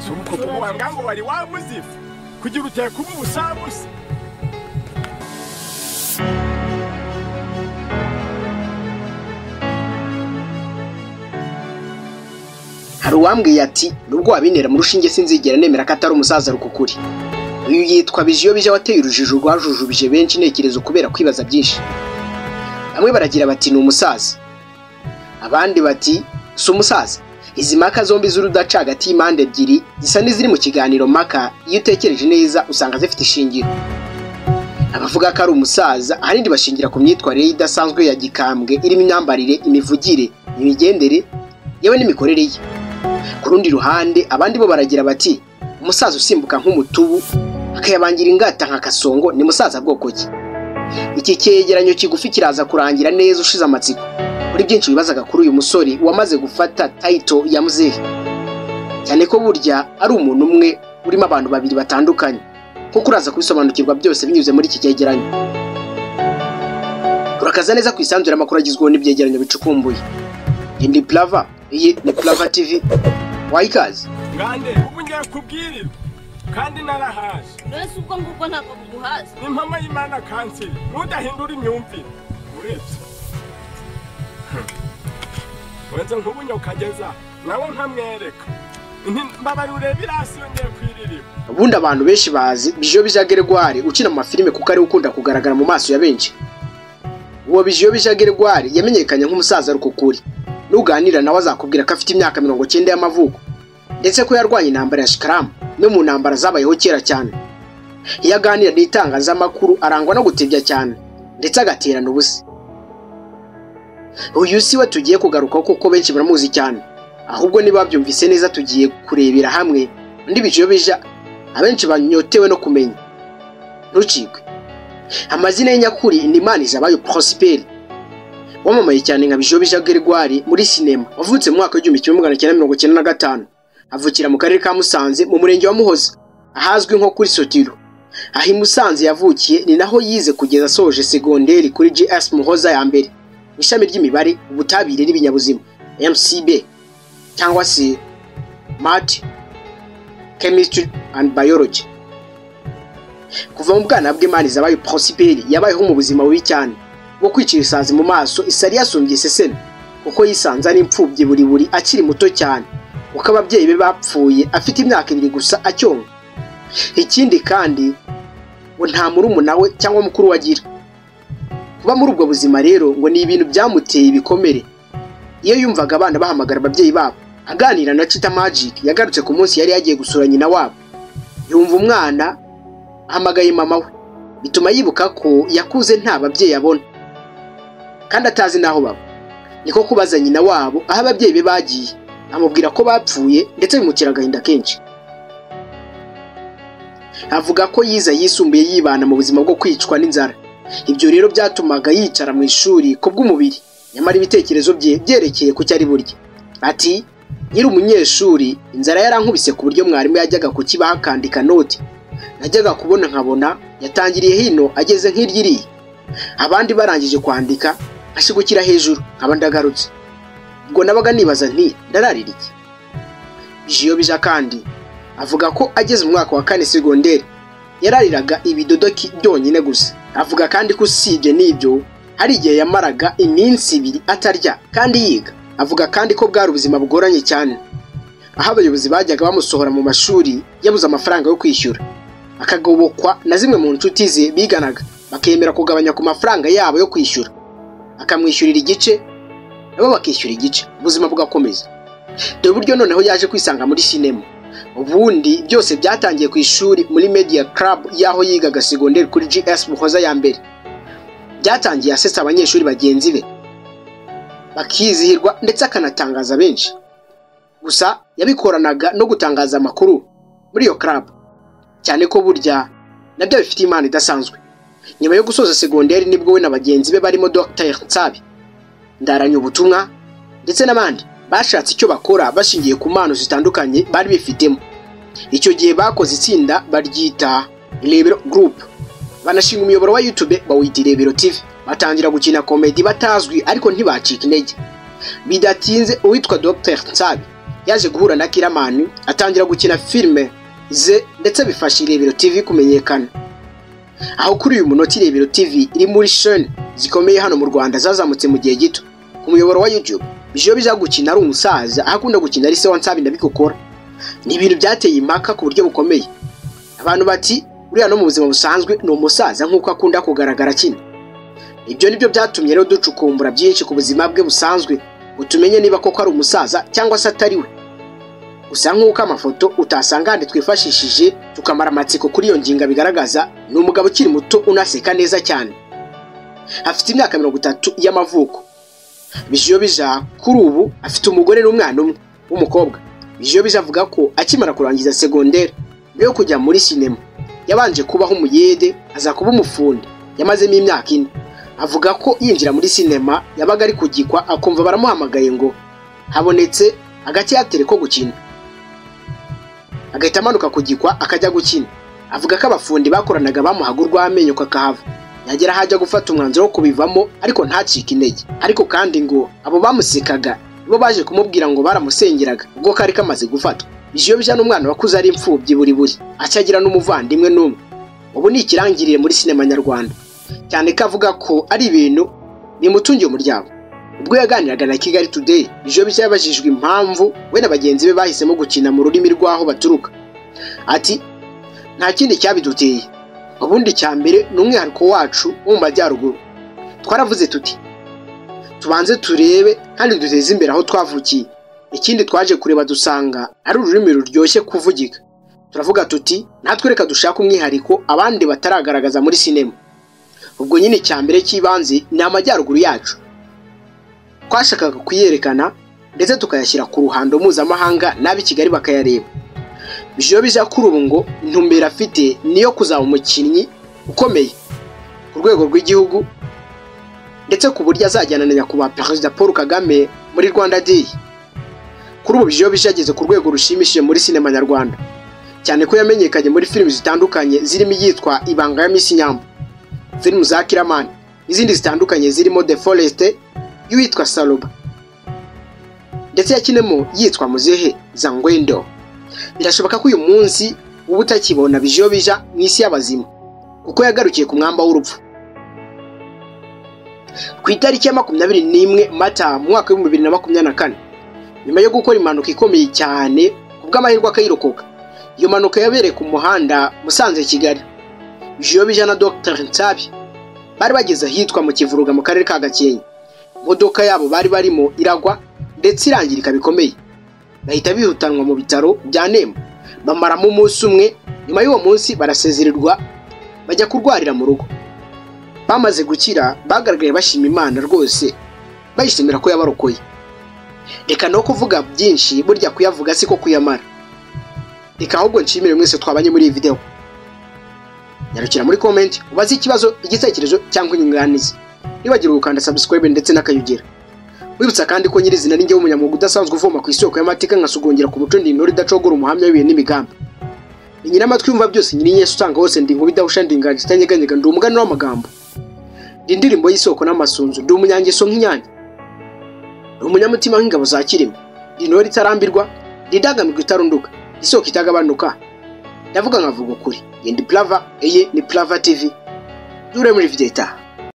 Suko kubuhanga ngo wari wamuzifu kugira uteye kuba ubusabusa. Hari uwambwiye ati nubwo wabintera mu rushinge sinzigera nemera ko atari umusaza rukukuri. Uyu yitwa Bijiyo Bija wateye urujijo rwajujubije benshi intekerezo kubera kwibaza byinshi. Bamwe baragira bati ni umusaza, abandi bati si umusaza. Izi maka zombi z'urudaca hagati y'impande ebyiri zisa n'iziri mu kiganiro maka, iyo utekereje neza usanga zifite ishingiro. Abavuga ko ari umusaza ahanini bashingira ku myitwarire idasanzwe ya gikambwe irimo imyambarire, imivugire, imigendere yewe n'imikorere ye. Ku rundi ruhande abandi bo baragira bati umusaza usimbuka nk'umutubu akayabangira ingata nka Kasongo ni musaza bwoko ki? Iki cyegeranyo kigufi kiraza kurangira neza ushize amatsiko kuri byinshi bibazaga kuri uyu musore wamaze gufata title ya muzehe, cyane ko burya ari umuntu umwe urimo abantu babiri batandukanye, kuko uraza kubisobanukirwa byose binyuze muri iki cyegeranyo. Urakaza neza kwisanzura amakuru agizweho n'ibyegeranyo bicukumbuye. Ndi Plava, iyi ni Plava TV. Wayikaze Ngande ubu ngiye kubwirira kandi narahaje. Nese ubwo ngubwo ntabwo buguhaza. Ni mama y'Imana kanseri mudahindura imyumvire. Uretse wenze nk'ubunyo kageza nawe nkamwereka mbabari urebira hasi yongeye kwiririba. Ubundi abantu benshi bazi Bijiyo Bija Gregoire ukina mu mafilime kuko ari ukunda kugaragara mu maso ya benshi. Uwo Bijiyo Bija Gregoire yamenyekanye nk'umusaza rukukuri. Nuganira nawe azakubwira ko afite imyaka 90 y'amavuko, ndetse ko yarwanye intambara ya Shikaramu no mu ntambara zabayeho kera cyane. Iyo aganira n'itangazamakuru arangwa no gutebya cyane ndetse agaterana ubusa. Uyu si we tugiye kugaruka kuko benshi baramuzi cyane, ahubwo niba byumvise neza tugiye kurebera hamwe undi Bijiyo Bija abenshi banyotewe no kumenya. Ntucikwe. Amazina ye nyakuri ni Manizabayo Prosper, wamamaye cyane nka Bijiyo Bija Gregoire muri sinema, wavutse mu mwaka w'1995. Avukira mu karere ka Musanze mu murenge wa Muhoza ahazwi nko kuri Sotiro. Aho Musanze yavukiye ni naho yize kugeza asoje segonderi kuri GS Muhoza ya mbere, ishami ry'imibare, ubutabire n'ibinyabuzima MCB cyangwa se Math, Chemistry and Biology. Kuva mu bwana bwe Manizabayo Prosper yabayeho mu buzima bubi cyane bwo kwicira isazi mu maso, isari yasumbye seseme kuko yisanze ari impfubyi buri akiri muto cyane, kuko ababyeyi be bapfuye afite imyaka 2 gusa acyonka. Ikindi kandi ngo nta murumuna we cyangwa mukuru wagira. Kuba muri ubwo buzima rero ngo ni ibintu byamuteye ibikomere. Iyo yumvaga abana bahamagara ababyeyi babo, aganira na Chita Magic yagarutse ku munsi yari yagiye gusura nyina wabo, yumva umwana ahamagaye mama we, bituma yibuka ko yakuze nta babyeyi abona kandi atazi naho baba. Niko kubaza nyina wabo aho ababyeyi be bagiye, amubwira ko bapfuye ndetse bimukira agahinda kenshi. Avuga ko yiza yisumbuye yibana mu buzima bwo kwicwa n'inzara. Ibyo rero byatumaga yicara mu ishuri kubw'umubiri, nyamara ibitekerezo bye byerekeye ku cyari burya. Ati nyiri umunyeshuri inzara yarankubise ku buryo mwarimu yajyaga kukibaha akandika note, najyaga kubona nkabona yatangiriye hino ageze nk'iryiriye, abandi barangije kwandika ashigukira hejuru nkaba ndagarutse. Ubwo nabaga nibaza nti ndararira iki? Bijiyo Bija kandi avuga ko ageze mu mwaka wa 4 segonderi yarariraga ibidodoki byonyine gusa. Avuga kandi ko usibye n'ibyo hari igihe yamaraga iminsi 2 atarya kandi yiga. Avuga kandi ko bwari ubuzima bugoranye cyane, aho abayobozi bajyaga bamusohora mu mashuri yabuze amafaranga yo kwishyura, akagobokwa na zimwe mu nshuti ze biganaga bakemera kugabanya ku mafaranga yabo yo kwishyura, akamwishyurira igice nabo bakishyura igice, ubuzima bugakomeza. Dore buryo noneho yaje kwisanga muri sinema. Ubundi byose byatangiye ku ishuri muri Media Club yaho yigaga segonderi kuri GS Muhoza ya mbere. Byatangiye asetsa abanyeshuri bagenzi be bakizihirwa ndetse akanatangaza benshi. Gusa yabikoranaga no gutangaza amakuru muri iyo club, cyane ko burya nabyo bifite imana idasanzwe. Nyuma yo gusoza segonderi nibwo we na bagenzi be barimo Dr. Nsabi, Ndaranye ubutumwa ndetse n'abandi bashatse icyo bakora bashingiye ku mpano zitandukanye bari bifitemo. Icyo gihe bakoze itsinda baryita Rebero Group, banashinga umuyoboro wa YouTube bawita Rebero TV. Batangira gukina comedy batazwi ariko ntibacika intege. Bidatinze uwitwa Dr. Nsabi yaje guhura na Kiramani atangira gukina filime ze ndetse bifasha Irebero TV kumenyekana. Aho kuri uyu munota Irebero TV iri muri chaîne zikomeye hano mu Rwanda zazamutse mu gihe gito ku muyoboro wa YouTube. Bijo bija gukina ari umusaza akunda gukina ari se wa Nsabi ndabikokora. Ni ibintu byateye impaka ku buryo bukomeye. Abantu bati uriya no mu buzima busanzwe ni umusaza nkuko akunda kugaragara kina. Ibyo nibyo byatumye rero ducukumbura byinshi ku buzima bwe busanzwe utumenye niba koko ari umusaza cyangwa se atari we. Gusa nkuko amafoto utasanga handi twifashishije tukamara amatsiko kuri iyo nginga bigaragaza ni umugabo ukiri muto unaseka neza cyane. Afite imyaka 30 y'amavuko. Bijo bija kuri ubu afite umugore n'umwana umwe w'umukobwa. Bijo bija avuga ko akimara kurangiza secondaire yo kujya muri sinema yabanje kubaho umuyede aza kuba umufundi yamazemo imyaka 4. Avuga ko yinjira muri sinema yabaga ari kugikwa akumva baramuhamagaye ngo habonetse agateatere ko gukina, agahita amanuka kugikwa akajya gukina. Avuga ko abafundi bakoranaga bamuhagurwa amenyo kakahava, yagera hajya gufata umwanzuro wo kubivamo ariko ntacike intege. Ariko kandi ngo abo bamusekaga bo baje kumubwira ngo baramusengeraga ubwo kari kamaze gufatwa. Bijo bija n'umwana wakuze ari imfubyi buri acyagira n'umuvandimwe n'umwe. Ubu ni ikirangirire muri sinema nyarwanda, cyane ko avuga ko ari ibintu bimutungiye umuryango. Ubwo yaganiraga na Kigali Today, Bijo bija yabajijwe impamvu we na bagenzi be bahisemo gukina mu rurimi rwaho baturuka. Ati nta kindi cyabiduteye, ubundi cyambere n'umwihariko wacu wo mu majyaruguru. Twaravuze tuti tubanze turebe kandi duteze imbere aho twavukiye. Ikindi twaje kureba dusanga ari ururimi ruryoshye kuvugika. Turavuga tuti natwe reka dushaka umwihariko abandi bataragaragaza muri sinema. Ubwo nyine cyambere cy'ibanze ni amajyaruguru yacu. Twashakaga kuyerekana ndetse tukayashyira ku ruhando mpuzamahanga n'abi Kigali bakayareba. Bijo bija kuri ubu ngo intumbero afite niyo kuzaba umukinnyi ukomeye ku rwego rw'igihugu ndetse ku buryo azajyana na nyakubahwa Perezida Paul Kagame muri Rwanda Day. Kuri ubu Bijo bija ageze ku rwego rushimishije muri sinema nyarwanda, cyane ko yamenyekanye muri filimi zitandukanye zirimo yitwa Ibanga ya Miss Nyambo, filimi za Kiramani n'izindi zitandukanye zirimo The Forest, yitwa Saloba, ndetse yakinemo yitwa Muzehe za Ngwendo. Birashoboka ko uyu munsi ubu utakibona Bijo bija mu isi y'abazima kuko yagarukiye ku mwamba w'urupfu ku itariki ya 21 Mata mu mwaka wa 2024 nyuma yo gukora impanuka ikomeye cyane kubw'amahirwe akayirokoka. Iyo mpanuka yabereye ku muhanda Musanze Kigali. Bijo bija na Dr Nsabi bari bageze ahitwa mu Kivuruga mu karere ka Gakenke. Imodoka yabo bari barimo iragwa ndetse irangirika bikomeye, bahita bihutanwa mu bitaro bya Nemba. Bamaramo umunsi umwe, nyuma y'uwo munsi barasezererwa bajya kurwarira mu rugo. Bamaze gukira bagaragaye bashima Imana rwose, bayishimira ko yabarokoye. Reka no kuvuga byinshi burya kuyavuga siko kuyamara. Reka ahubwo nshimire mwese twabanye muri iyi video. Nyarukira muri comment ubaze ikibazo, igitekerezo cyangwa inyunganizi. Nibagire gukanda subscribe ndetse n'akayugira. Wibutsa kandi ko nyirizina ninjye w'umunyamwuga udasanzwe uvoma ku isoko y'amateka nkasugongera ku muco ndinori dacogora umuhamya w'ibihe n'imigambi. Ni nyina amatwi yumva byose, nyiri Yesu utanga hose, ndi nkubi dahusha ndinganje itanyeganyega, ndi umuganura w'amagambo, ndi indirimbo y'isoko n'amasunzu, ndi umunyangeso nk'inyange, ndi umunyamutima nk'ingabo za Kirima, ndi intore itarambirwa, ndi indangamirwa itarunduka, isoko itagabanuka. Ndavuga nkavuga ukuri. Ndi Plava, eye ni Plava TV. Dure muri video itaha.